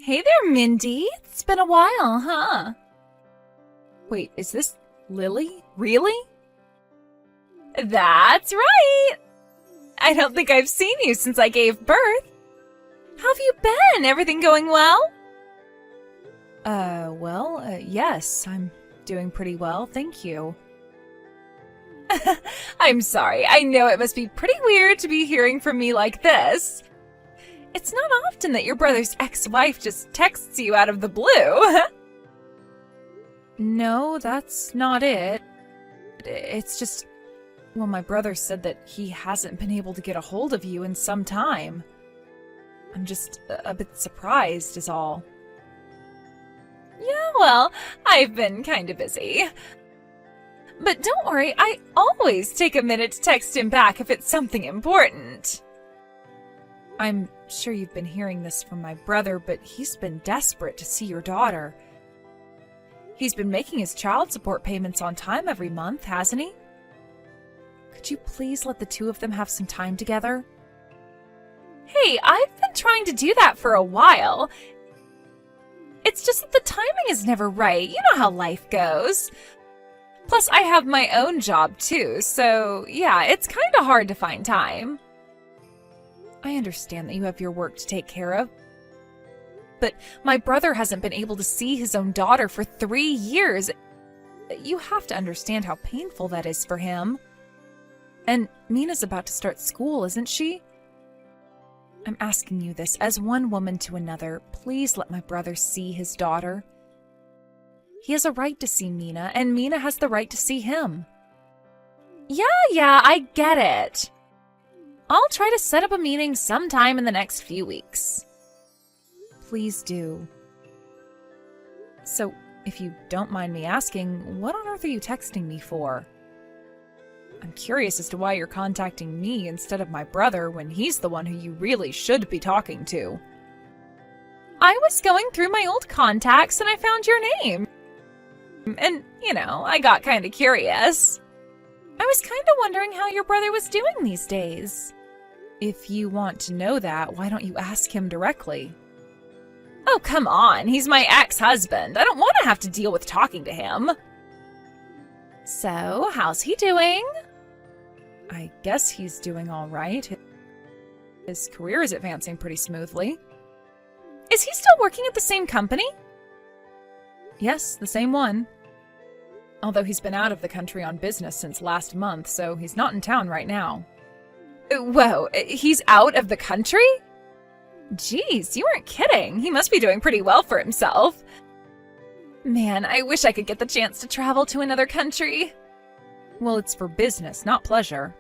Hey there, Mindy. It's been a while, huh? Wait, is this Lily? Really? That's right! I don't think I've seen you since I gave birth. How have you been? Everything going well? Yes, I'm doing pretty well, thank you. I'm sorry. I know it must be pretty weird to be hearing from me like this. It's not often that your brother's ex-wife just texts you out of the blue. No, that's not it. It's just, well, my brother said that he hasn't been able to get a hold of you in some time. I'm just a bit surprised is all. Yeah, well, I've been kind of busy. But don't worry, I always take a minute to text him back if it's something important. I'm sure you've been hearing this from my brother, but he's been desperate to see your daughter. He's been making his child support payments on time every month, hasn't he? Could you please let the two of them have some time together? Hey, I've been trying to do that for a while. It's just that the timing is never right. You know how life goes. Plus, I have my own job too, so yeah, it's kind of hard to find time. I understand that you have your work to take care of, but my brother hasn't been able to see his own daughter for 3 years. You have to understand how painful that is for him. And Mina's about to start school, isn't she? I'm asking you this as one woman to another. Please let my brother see his daughter. He has a right to see Mina, and Mina has the right to see him. Yeah, I get it. I'll try to set up a meeting sometime in the next few weeks. Please do. So, if you don't mind me asking, what on earth are you texting me for? I'm curious as to why you're contacting me instead of my brother when he's the one who you really should be talking to. I was going through my old contacts and I found your name. And, I got kind of curious. I was kind of wondering how your brother was doing these days. If you want to know that, why don't you ask him directly? Oh, come on. He's my ex-husband. I don't want to have to deal with talking to him. So, how's he doing? I guess he's doing all right. His career is advancing pretty smoothly. Is he still working at the same company? Yes, the same one. Although he's been out of the country on business since last month, so he's not in town right now. Whoa, he's out of the country? Jeez, you weren't kidding. He must be doing pretty well for himself. Man, I wish I could get the chance to travel to another country. Well, it's for business, not pleasure.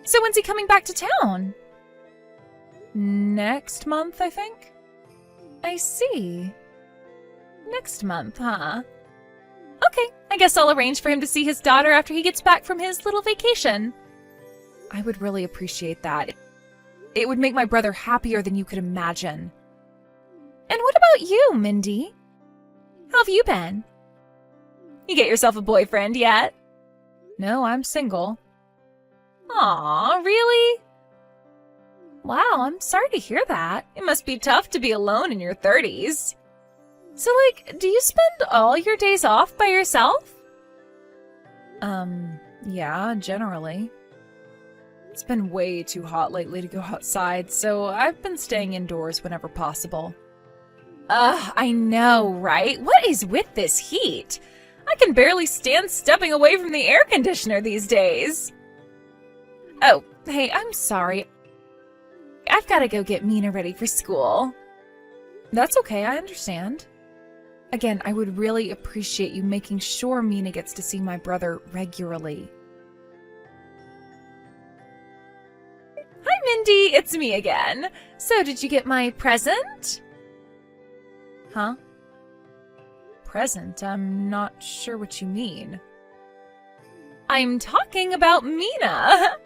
So when's he coming back to town? Next month, I think. I see. Next month, huh? Okay, I guess I'll arrange for him to see his daughter after he gets back from his little vacation. I would really appreciate that. It would make my brother happier than you could imagine. And what about you, Mindy? How have you been? You get yourself a boyfriend yet? No, I'm single. Aw, really? Wow, I'm sorry to hear that. It must be tough to be alone in your 30s. So, do you spend all your days off by yourself? Yeah, generally. It's been way too hot lately to go outside, so I've been staying indoors whenever possible. I know, right? What is with this heat? I can barely stand stepping away from the air conditioner these days. Oh, hey, I'm sorry. I've got to go get Mina ready for school. That's okay, I understand. Again, I would really appreciate you making sure Mina gets to see my brother regularly. Hi, Mindy, it's me again. So, did you get my present? Huh? Present? I'm not sure what you mean. I'm talking about Mina.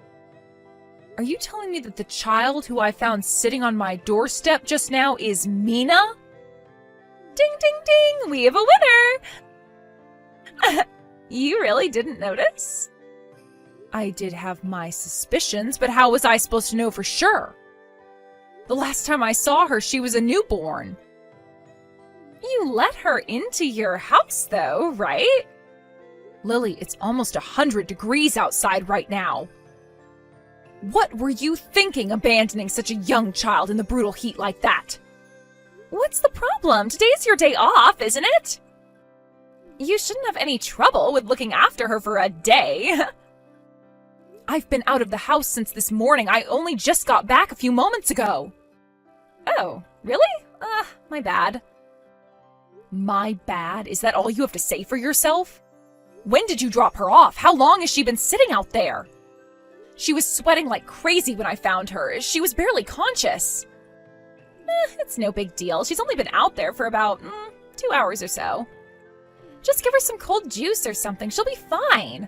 Are you telling me that the child who I found sitting on my doorstep just now is Mina? Ding, ding, ding! We have a winner! You really didn't notice? I did have my suspicions, but how was I supposed to know for sure? The last time I saw her, she was a newborn. You let her into your house though, right? Lily, it's almost 100 degrees outside right now. What were you thinking abandoning such a young child in the brutal heat like that? What's the problem? Today's your day off, isn't it? You shouldn't have any trouble with looking after her for a day. I've been out of the house since this morning. I only just got back a few moments ago. Oh, really? My bad. My bad? Is that all you have to say for yourself? When did you drop her off? How long has she been sitting out there? She was sweating like crazy when I found her. She was barely conscious. It's no big deal. She's only been out there for about 2 hours or so. Just give her some cold juice or something. She'll be fine.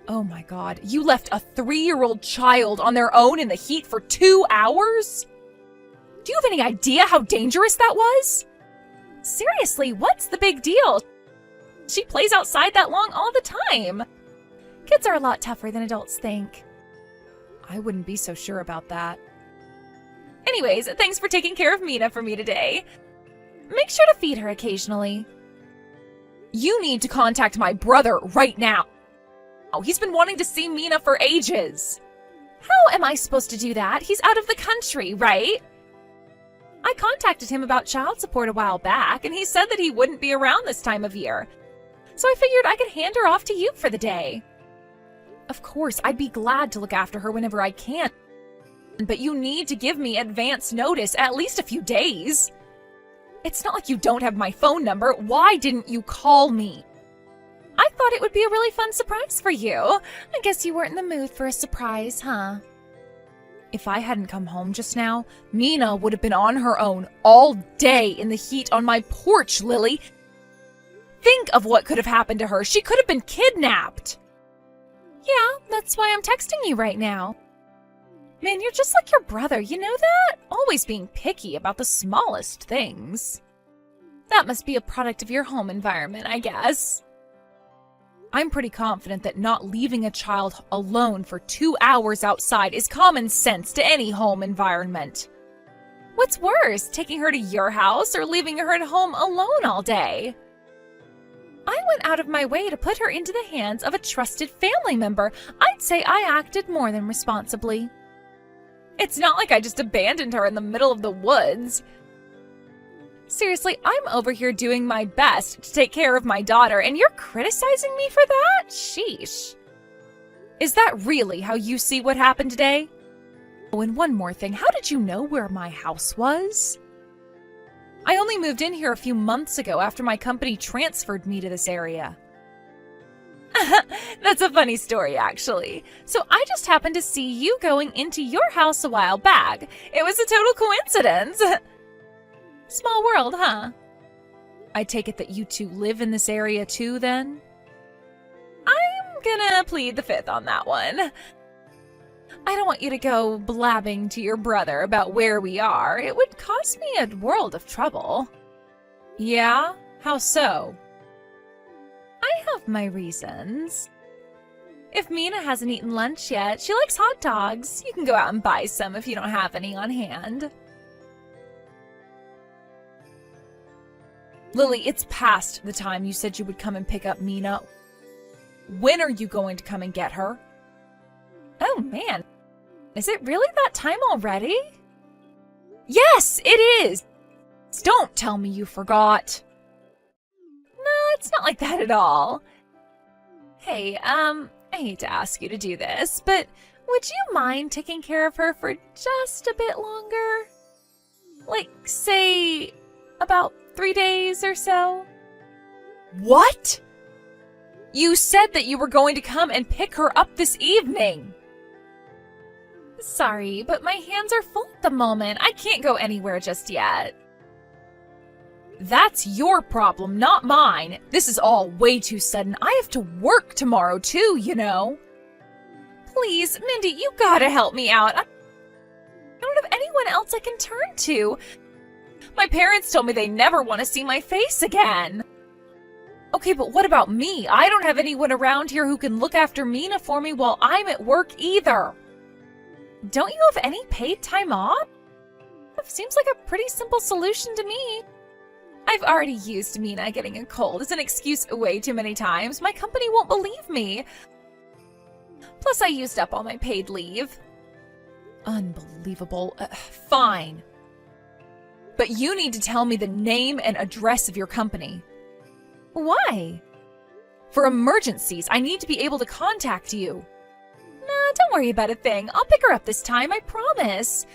Oh my God, you left a 3-year-old child on their own in the heat for 2 hours? Do you have any idea how dangerous that was? Seriously, what's the big deal? She plays outside that long all the time. Kids are a lot tougher than adults think. I wouldn't be so sure about that. Anyways, thanks for taking care of Mina for me today. Make sure to feed her occasionally. You need to contact my brother right now. He's been wanting to see Mina for ages. How am I supposed to do that? He's out of the country, right? I contacted him about child support a while back, and he said that he wouldn't be around this time of year. So I figured I could hand her off to you for the day. Of course, I'd be glad to look after her whenever I can, but you need to give me advance notice, at least a few days. It's not like you don't have my phone number. Why didn't you call me? I thought it would be a really fun surprise for you. I guess you weren't in the mood for a surprise, huh? If I hadn't come home just now, Mina would have been on her own all day in the heat on my porch, Lily. Think of what could have happened to her. She could have been kidnapped. Yeah, that's why I'm texting you right now. Man, you're just like your brother, you know that? Always being picky about the smallest things. That must be a product of your home environment, I guess. I'm pretty confident that not leaving a child alone for 2 hours outside is common sense to any home environment. What's worse, taking her to your house or leaving her at home alone all day? I went out of my way to put her into the hands of a trusted family member. I'd say I acted more than responsibly. It's not like I just abandoned her in the middle of the woods. Seriously, I'm over here doing my best to take care of my daughter, and you're criticizing me for that? Sheesh. Is that really how you see what happened today? Oh, and one more thing. How did you know where my house was? I only moved in here a few months ago after my company transferred me to this area. That's a funny story, actually. So I just happened to see you going into your house a while back. It was a total coincidence. Small world, huh? I take it that you two live in this area too, then? I'm gonna plead the fifth on that one. I don't want you to go blabbing to your brother about where we are. It would cause me a world of trouble. Yeah? How so? I have my reasons. If Mina hasn't eaten lunch yet, she likes hot dogs. You can go out and buy some if you don't have any on hand. Lily, it's past the time you said you would come and pick up Mina. When are you going to come and get her? Oh man, is it really that time already? Yes, it is! Don't tell me you forgot. No, it's not like that at all. Hey, I hate to ask you to do this, but would you mind taking care of her for just a bit longer? Like, say, about 3 days or so? What? You said that you were going to come and pick her up this evening. Sorry, but my hands are full at the moment. I can't go anywhere just yet. That's your problem, not mine. This is all way too sudden. I have to work tomorrow too, you know. Please, Mindy, you gotta help me out. I don't have anyone else I can turn to. My parents told me they never want to see my face again. Okay, but what about me? I don't have anyone around here who can look after Mina for me while I'm at work either. Don't you have any paid time off? Seems like a pretty simple solution to me. I've already used Mina getting a cold as an excuse way too many times. My company won't believe me. Plus, I used up all my paid leave. Unbelievable. Fine. But you need to tell me the name and address of your company. Why? For emergencies, I need to be able to contact you. Nah, don't worry about a thing. I'll pick her up this time, I promise.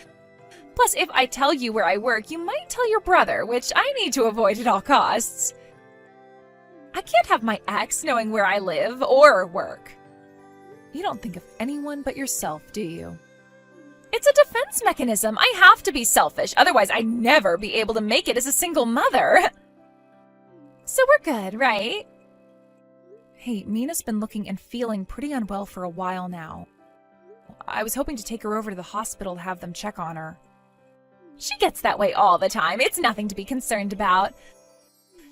Plus, if I tell you where I work, you might tell your brother, which I need to avoid at all costs. I can't have my ex knowing where I live or work. You don't think of anyone but yourself, do you? It's a defense mechanism. I have to be selfish, otherwise I'd never be able to make it as a single mother. So we're good, right? Hey, Mina's been looking and feeling pretty unwell for a while now. I was hoping to take her over to the hospital to have them check on her. She gets that way all the time. It's nothing to be concerned about.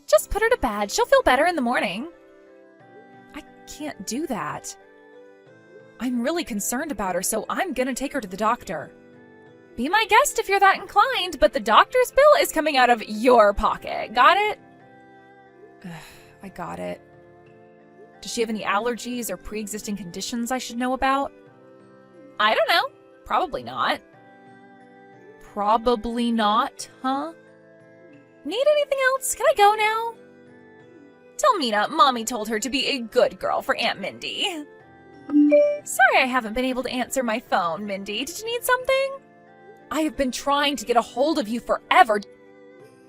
Just put her to bed. She'll feel better in the morning. I can't do that. I'm really concerned about her, so I'm gonna take her to the doctor. Be my guest if you're that inclined, but the doctor's bill is coming out of your pocket. Got it? I got it. Does she have any allergies or pre-existing conditions I should know about? I don't know. Probably not. Probably not, huh? Need anything else? Can I go now? Tell Mina Mommy told her to be a good girl for Aunt Mindy. Sorry I haven't been able to answer my phone, Mindy. Did you need something? I have been trying to get a hold of you forever.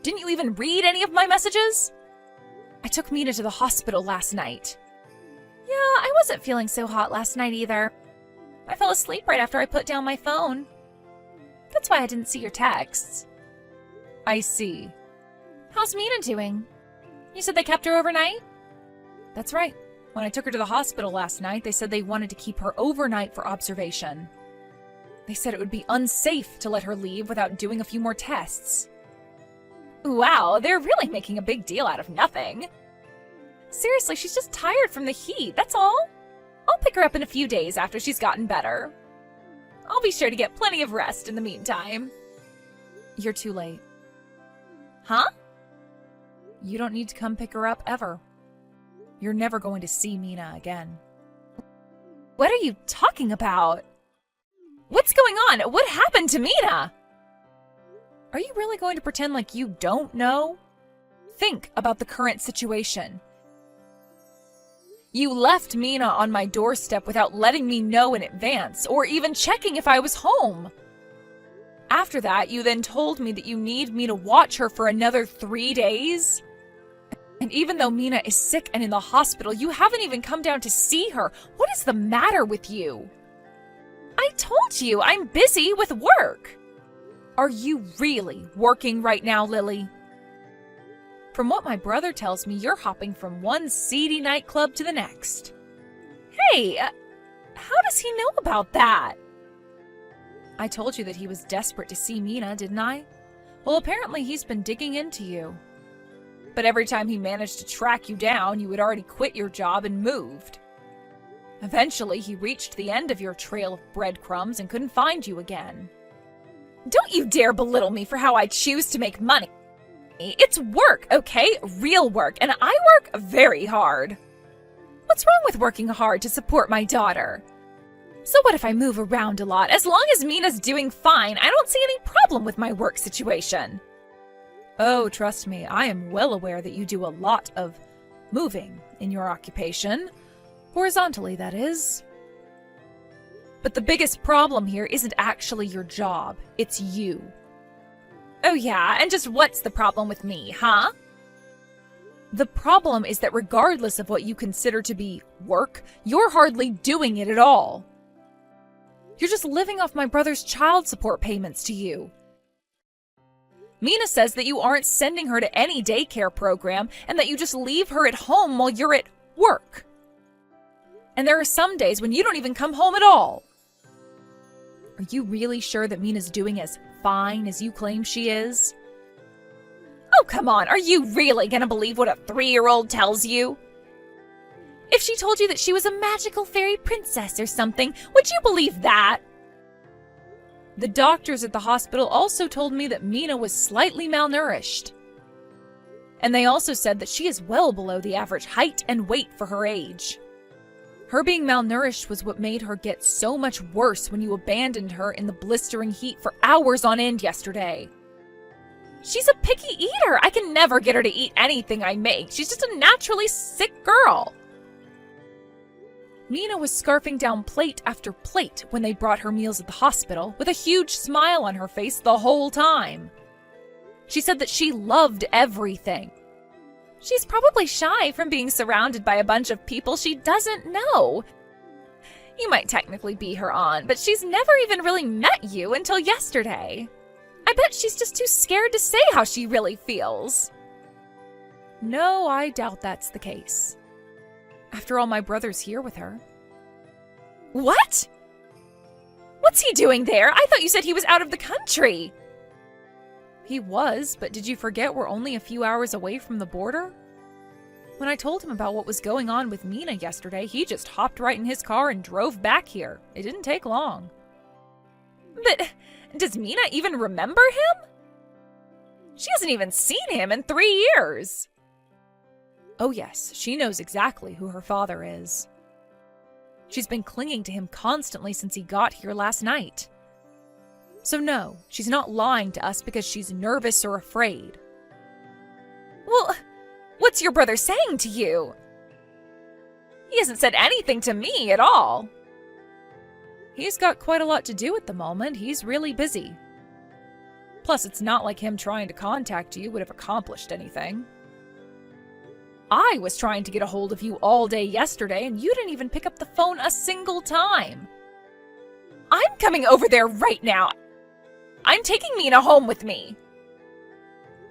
Didn't you even read any of my messages? I took Mina to the hospital last night. Yeah, I wasn't feeling so hot last night either. I fell asleep right after I put down my phone. That's why I didn't see your texts. I see. How's Mina doing? You said they kept her overnight? That's right. When I took her to the hospital last night, they said they wanted to keep her overnight for observation. They said it would be unsafe to let her leave without doing a few more tests. Wow, they're really making a big deal out of nothing. Seriously, she's just tired from the heat, that's all. I'll pick her up in a few days after she's gotten better. I'll be sure to get plenty of rest in the meantime. You're too late. Huh? You don't need to come pick her up ever. You're never going to see Mina again. What are you talking about? What's going on? What happened to Mina? Are you really going to pretend like you don't know? Think about the current situation. You left Mina on my doorstep without letting me know in advance, or even checking if I was home. After that, you then told me that you need me to watch her for another 3 days. And even though Mina is sick and in the hospital, you haven't even come down to see her. What is the matter with you? I told you, I'm busy with work. Are you really working right now, Lily? From what my brother tells me, you're hopping from one seedy nightclub to the next. Hey, how does he know about that? I told you that he was desperate to see Mina, didn't I? Well, apparently he's been digging into you. But every time he managed to track you down, you had already quit your job and moved. Eventually, he reached the end of your trail of breadcrumbs and couldn't find you again. Don't you dare belittle me for how I choose to make money. It's work, okay? Real work, and I work very hard. What's wrong with working hard to support my daughter? So what if I move around a lot? As long as Mina's doing fine, I don't see any problem with my work situation. Oh, trust me, I am well aware that you do a lot of moving in your occupation. Horizontally, that is. But the biggest problem here isn't actually your job, it's you. Oh yeah, and just what's the problem with me, huh? The problem is that regardless of what you consider to be work, you're hardly doing it at all. You're just living off my brother's child support payments to you. Mina says that you aren't sending her to any daycare program and that you just leave her at home while you're at work. And there are some days when you don't even come home at all. Are you really sure that Mina's doing as fine as you claim she is? Oh, come on, are you really gonna believe what a 3-year-old tells you? If she told you that she was a magical fairy princess or something, would you believe that? The doctors at the hospital also told me that Mina was slightly malnourished. And they also said that she is well below the average height and weight for her age. Her being malnourished was what made her get so much worse when you abandoned her in the blistering heat for hours on end yesterday. She's a picky eater. I can never get her to eat anything I make. She's just a naturally sick girl. Mina was scarfing down plate after plate when they brought her meals at the hospital, with a huge smile on her face the whole time. She said that she loved everything. She's probably shy from being surrounded by a bunch of people she doesn't know. You might technically be her aunt, but she's never even really met you until yesterday. I bet she's just too scared to say how she really feels. No, I doubt that's the case. After all, my brother's here with her. What? What's he doing there? I thought you said he was out of the country. He was, but did you forget we're only a few hours away from the border? When I told him about what was going on with Mina yesterday, he just hopped right in his car and drove back here. It didn't take long. But does Mina even remember him? She hasn't even seen him in 3 years. Oh yes, she knows exactly who her father is. She's been clinging to him constantly since he got here last night. So no, she's not lying to us because she's nervous or afraid. Well, what's your brother saying to you? He hasn't said anything to me at all. He's got quite a lot to do at the moment. He's really busy. Plus, it's not like him trying to contact you would have accomplished anything. I was trying to get a hold of you all day yesterday, and you didn't even pick up the phone a single time. I'm coming over there right now. I'm taking Mina home with me.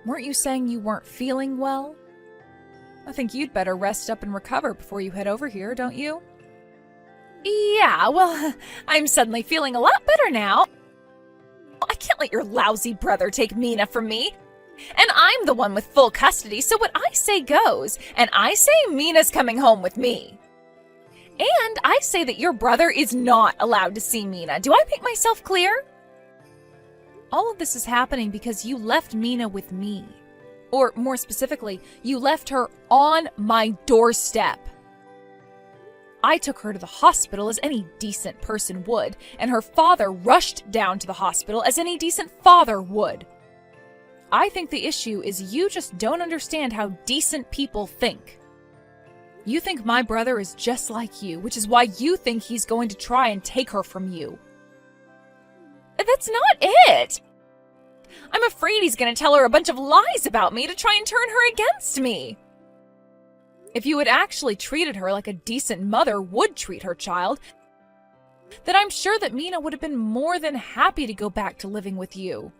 Weren't you saying you weren't feeling well? I think you'd better rest up and recover before you head over here, don't you? Yeah, well, I'm suddenly feeling a lot better now. I can't let your lousy brother take Mina from me. And I'm the one with full custody, so what I say goes. And I say Mina's coming home with me. And I say that your brother is not allowed to see Mina. Do I make myself clear? All of this is happening because you left Mina with me. Or more specifically, you left her on my doorstep. I took her to the hospital as any decent person would, and her father rushed down to the hospital as any decent father would. I think the issue is you just don't understand how decent people think. You think my brother is just like you, which is why you think he's going to try and take her from you. That's not it! I'm afraid he's going to tell her a bunch of lies about me to try and turn her against me. If you had actually treated her like a decent mother would treat her child, then I'm sure that Mina would have been more than happy to go back to living with you.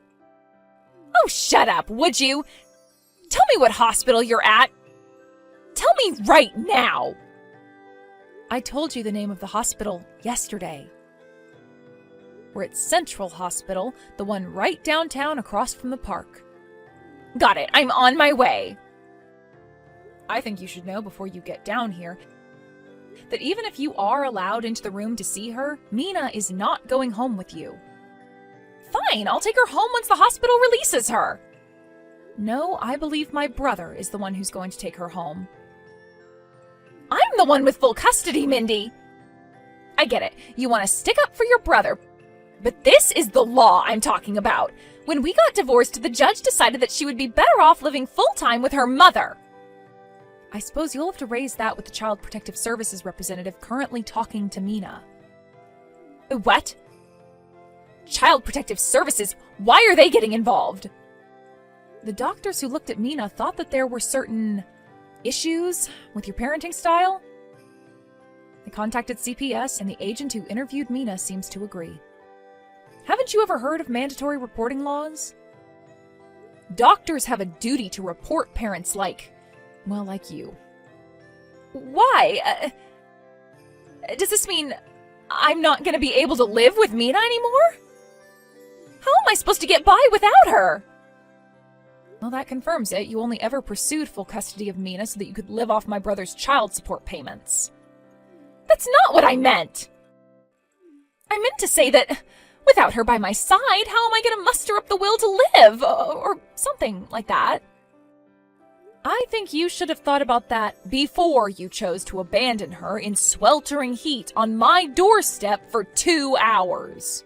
Oh, shut up, would you? Tell me what hospital you're at. Tell me right now. I told you the name of the hospital yesterday. We're at Central Hospital, the one right downtown across from the park. Got it, I'm on my way. I think you should know before you get down here that even if you are allowed into the room to see her, Mina is not going home with you. Fine, I'll take her home once the hospital releases her. No, I believe my brother is the one who's going to take her home. I'm the one with full custody, Mindy. I get it. You want to stick up for your brother, but this is the law I'm talking about. When we got divorced, the judge decided that she would be better off living full-time with her mother. I suppose you'll have to raise that with the Child Protective Services representative currently talking to Mina. What? Child Protective Services? Why are they getting involved? The doctors who looked at Mina thought that there were certain issues with your parenting style. They contacted CPS, and the agent who interviewed Mina seems to agree. Haven't you ever heard of mandatory reporting laws? Doctors have a duty to report parents like you. Why? Does this mean I'm not going to be able to live with Mina anymore? How am I supposed to get by without her? Well, that confirms it. You only ever pursued full custody of Mina so that you could live off my brother's child support payments. That's not what I meant. I meant to say that without her by my side, how am I going to muster up the will to live? Or something like that. I think you should have thought about that before you chose to abandon her in sweltering heat on my doorstep for 2 hours.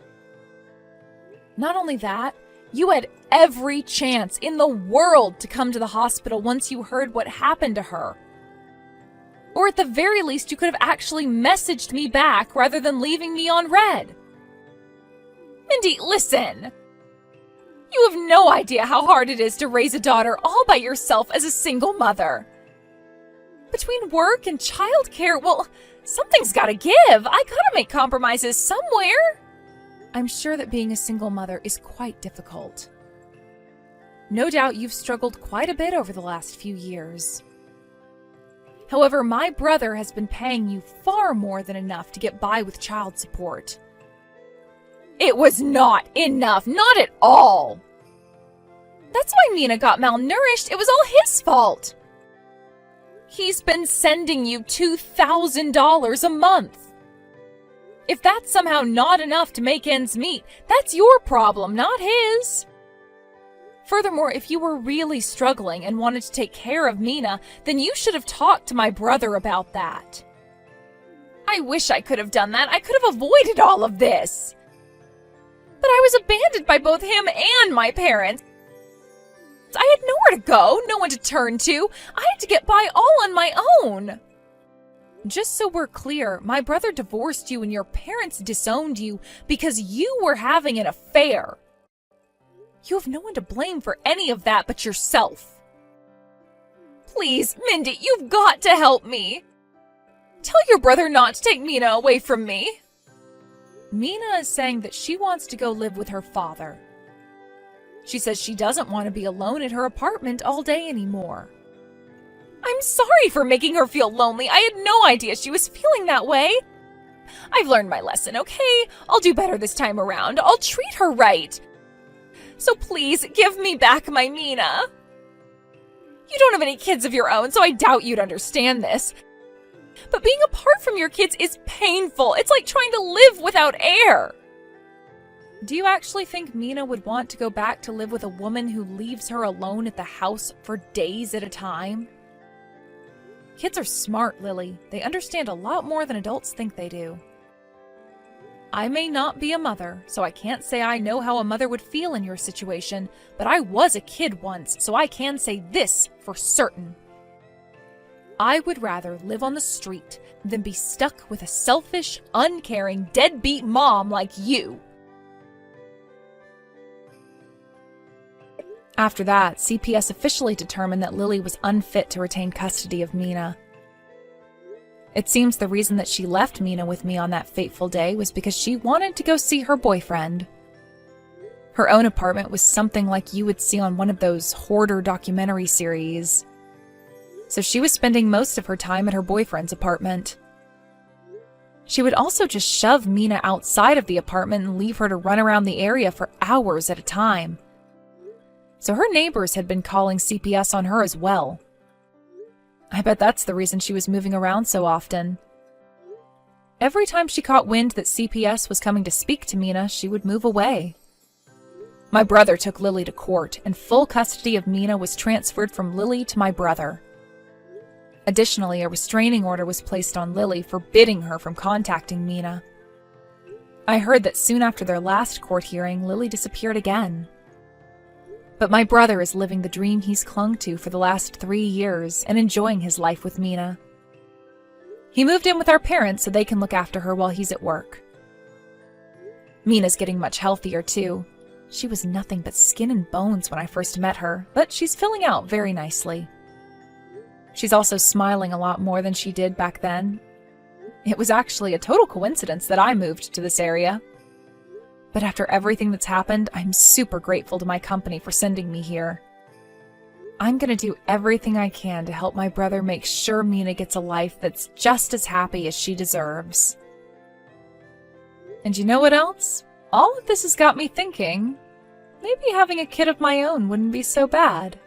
Not only that, you had every chance in the world to come to the hospital once you heard what happened to her. Or at the very least, you could have actually messaged me back rather than leaving me on red. Mindy, listen. You have no idea how hard it is to raise a daughter all by yourself as a single mother. Between work and childcare, well, something's gotta give. I gotta make compromises somewhere. I'm sure that being a single mother is quite difficult. No doubt you've struggled quite a bit over the last few years. However, my brother has been paying you far more than enough to get by with child support. It was not enough, not at all. That's why Mina got malnourished. It was all his fault. He's been sending you $2,000 a month. If that's somehow not enough to make ends meet, that's your problem, not his. Furthermore, if you were really struggling and wanted to take care of Mina, then you should have talked to my brother about that. I wish I could have done that. I could have avoided all of this. But I was abandoned by both him and my parents. I had nowhere to go, no one to turn to. I had to get by all on my own. Just so we're clear, my brother divorced you and your parents disowned you because you were having an affair. You have no one to blame for any of that but yourself. Please, Mindy, you've got to help me. Tell your brother not to take Mina away from me. Mina is saying that she wants to go live with her father. She says she doesn't want to be alone at her apartment all day anymore. I'm sorry for making her feel lonely. I had no idea she was feeling that way. I've learned my lesson, okay? I'll do better this time around. I'll treat her right. So please, give me back my Mina. You don't have any kids of your own, so I doubt you'd understand this. But being apart from your kids is painful. It's like trying to live without air. Do you actually think Mina would want to go back to live with a woman who leaves her alone at the house for days at a time? Kids are smart, Lily. They understand a lot more than adults think they do. I may not be a mother, so I can't say I know how a mother would feel in your situation, but I was a kid once, so I can say this for certain. I would rather live on the street than be stuck with a selfish, uncaring, deadbeat mom like you. After that, CPS officially determined that Lily was unfit to retain custody of Mina. It seems the reason that she left Mina with me on that fateful day was because she wanted to go see her boyfriend. Her own apartment was something like you would see on one of those hoarder documentary series. So she was spending most of her time at her boyfriend's apartment. She would also just shove Mina outside of the apartment and leave her to run around the area for hours at a time. So her neighbors had been calling CPS on her as well. I bet that's the reason she was moving around so often. Every time she caught wind that CPS was coming to speak to Mina, she would move away. My brother took Lily to court, and full custody of Mina was transferred from Lily to my brother. Additionally, a restraining order was placed on Lily, forbidding her from contacting Mina. I heard that soon after their last court hearing, Lily disappeared again. But my brother is living the dream he's clung to for the last 3 years and enjoying his life with Mina. He moved in with our parents so they can look after her while he's at work. Mina's getting much healthier too. She was nothing but skin and bones when I first met her, but she's filling out very nicely. She's also smiling a lot more than she did back then. It was actually a total coincidence that I moved to this area. But after everything that's happened, I'm super grateful to my company for sending me here. I'm gonna do everything I can to help my brother make sure Mina gets a life that's just as happy as she deserves. And you know what else? All of this has got me thinking, maybe having a kid of my own wouldn't be so bad.